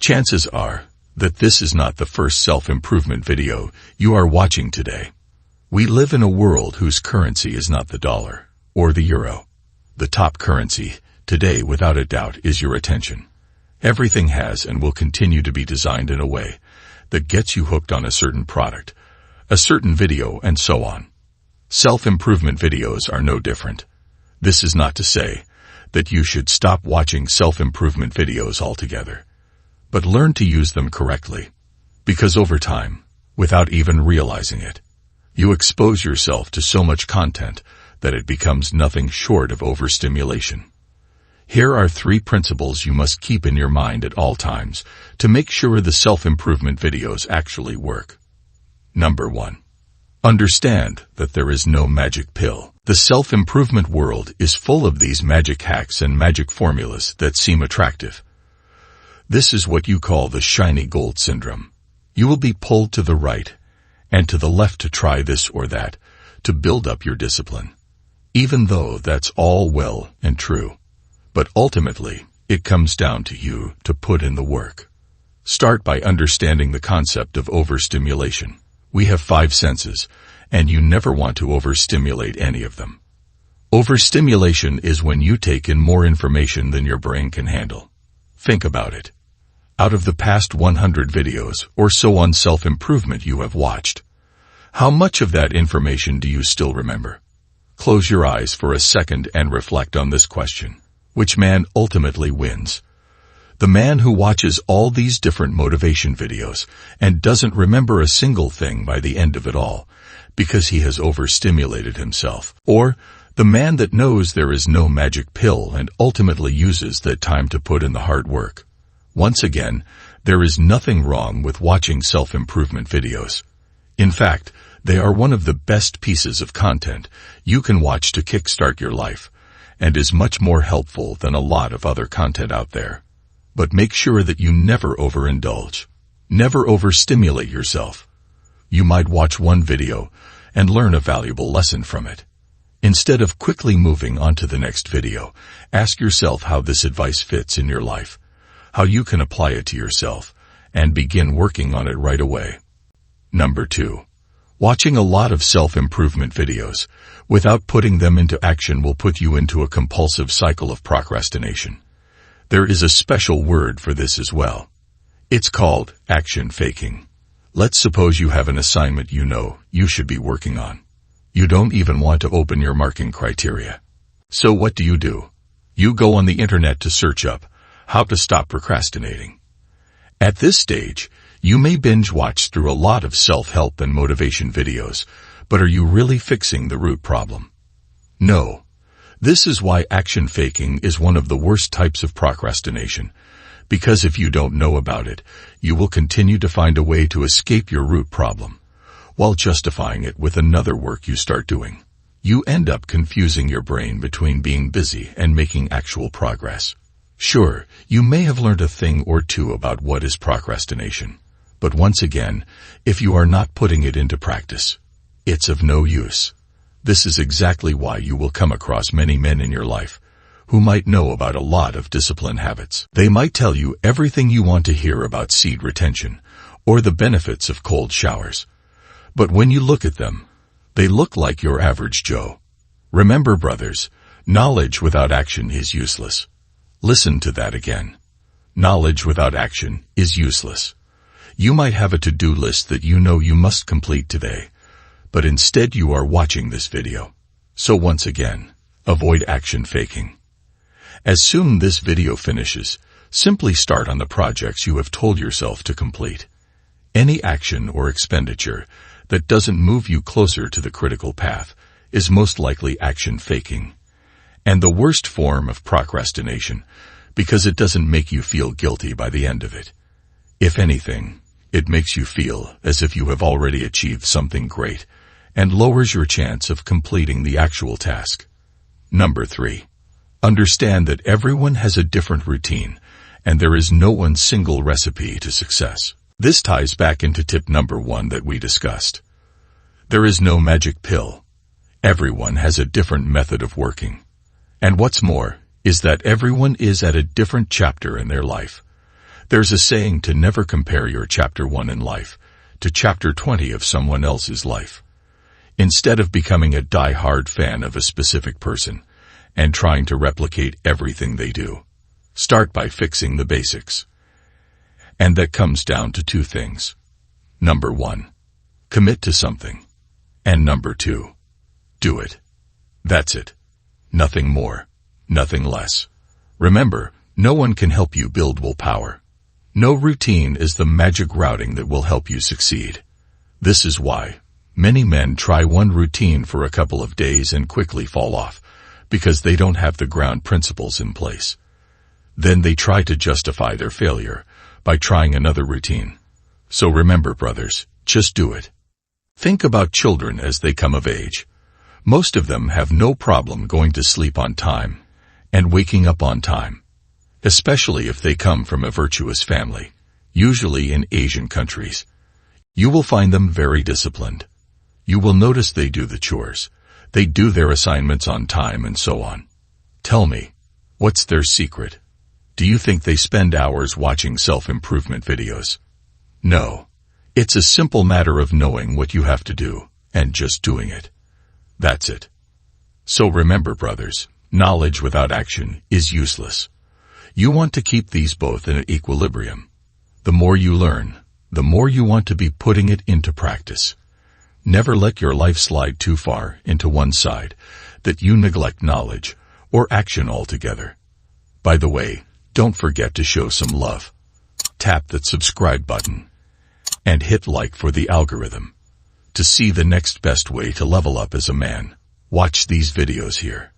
Chances are that this is not the first self-improvement video you are watching today. We live in a world whose currency is not the dollar or the euro. The top currency today, without a doubt, is your attention. Everything has and will continue to be designed in a way that gets you hooked on a certain product, a certain video, and so on. Self-improvement videos are no different. This is not to say that you should stop watching self-improvement videos altogether, but learn to use them correctly, because over time, without even realizing it, you expose yourself to so much content that it becomes nothing short of overstimulation. Here are 3 principles you must keep in your mind at all times to make sure the self-improvement videos actually work. Number 1. Understand that there is no magic pill. The self-improvement world is full of these magic hacks and magic formulas that seem attractive. This is what you call the shiny gold syndrome. You will be pulled to the right and to the left to try this or that to build up your discipline, even though that's all well and true. But ultimately, it comes down to you to put in the work. Start by understanding the concept of overstimulation. We have 5 senses, and you never want to overstimulate any of them. Overstimulation is when you take in more information than your brain can handle. Think about it. Out of the past 100 videos or so on self-improvement you have watched, how much of that information do you still remember? Close your eyes for a second and reflect on this question. Which man ultimately wins? The man who watches all these different motivation videos and doesn't remember a single thing by the end of it all because he has overstimulated himself, or the man that knows there is no magic pill and ultimately uses that time to put in the hard work? Once again, there is nothing wrong with watching self-improvement videos. In fact, they are one of the best pieces of content you can watch to kickstart your life, and is much more helpful than a lot of other content out there. But make sure that you never overindulge. Never overstimulate yourself. You might watch one video and learn a valuable lesson from it. Instead of quickly moving on to the next video, ask yourself how this advice fits in your life, how you can apply it to yourself, and begin working on it right away. Number 2. Watching a lot of self-improvement videos without putting them into action will put you into a compulsive cycle of procrastination. There is a special word for this as well. It's called action faking. Let's suppose you have an assignment you know you should be working on. You don't even want to open your marking criteria. So what do? You go on the internet to search up how to stop procrastinating. At this stage, you may binge watch through a lot of self-help and motivation videos, but are you really fixing the root problem? No. This is why action faking is one of the worst types of procrastination, because if you don't know about it, you will continue to find a way to escape your root problem, while justifying it with another work you start doing. You end up confusing your brain between being busy and making actual progress. Sure, you may have learned a thing or two about what is procrastination, but once again, if you are not putting it into practice, it's of no use. This is exactly why you will come across many men in your life who might know about a lot of discipline habits. They might tell you everything you want to hear about seed retention or the benefits of cold showers. But when you look at them, they look like your average Joe. Remember, brothers, knowledge without action is useless. Listen to that again. Knowledge without action is useless. You might have a to-do list that you know you must complete today, but instead you are watching this video. So once again, avoid action faking. As soon this video finishes, simply start on the projects you have told yourself to complete. Any action or expenditure that doesn't move you closer to the critical path is most likely action faking, and the worst form of procrastination, because it doesn't make you feel guilty by the end of it. If anything, it makes you feel as if you have already achieved something great and lowers your chance of completing the actual task. Number 3. Understand that everyone has a different routine, and there is no one single recipe to success. This ties back into tip number 1 that we discussed. There is no magic pill. Everyone has a different method of working. And what's more, is that everyone is at a different chapter in their life. There's a saying to never compare your chapter 1 in life to chapter 20 of someone else's life. Instead of becoming a die-hard fan of a specific person and trying to replicate everything they do, start by fixing the basics. And that comes down to two things. Number 1, commit to something. And number 2, do it. That's it. Nothing more, nothing less. Remember, no one can help you build willpower. No routine is the magic routing that will help you succeed. This is why many men try one routine for a couple of days and quickly fall off, because they don't have the ground principles in place. Then they try to justify their failure by trying another routine. So remember, brothers, just do it. Think about children as they come of age. Most of them have no problem going to sleep on time and waking up on time, especially if they come from a virtuous family, usually in Asian countries. You will find them very disciplined. You will notice they do the chores, they do their assignments on time and so on. Tell me, what's their secret? Do you think they spend hours watching self-improvement videos? No. It's a simple matter of knowing what you have to do and just doing it. That's it. So remember, brothers, knowledge without action is useless. You want to keep these both in equilibrium. The more you learn, the more you want to be putting it into practice. Never let your life slide too far into one side that you neglect knowledge or action altogether. By the way, don't forget to show some love. Tap that subscribe button and hit like for the algorithm. To see the next best way to level up as a man, watch these videos here.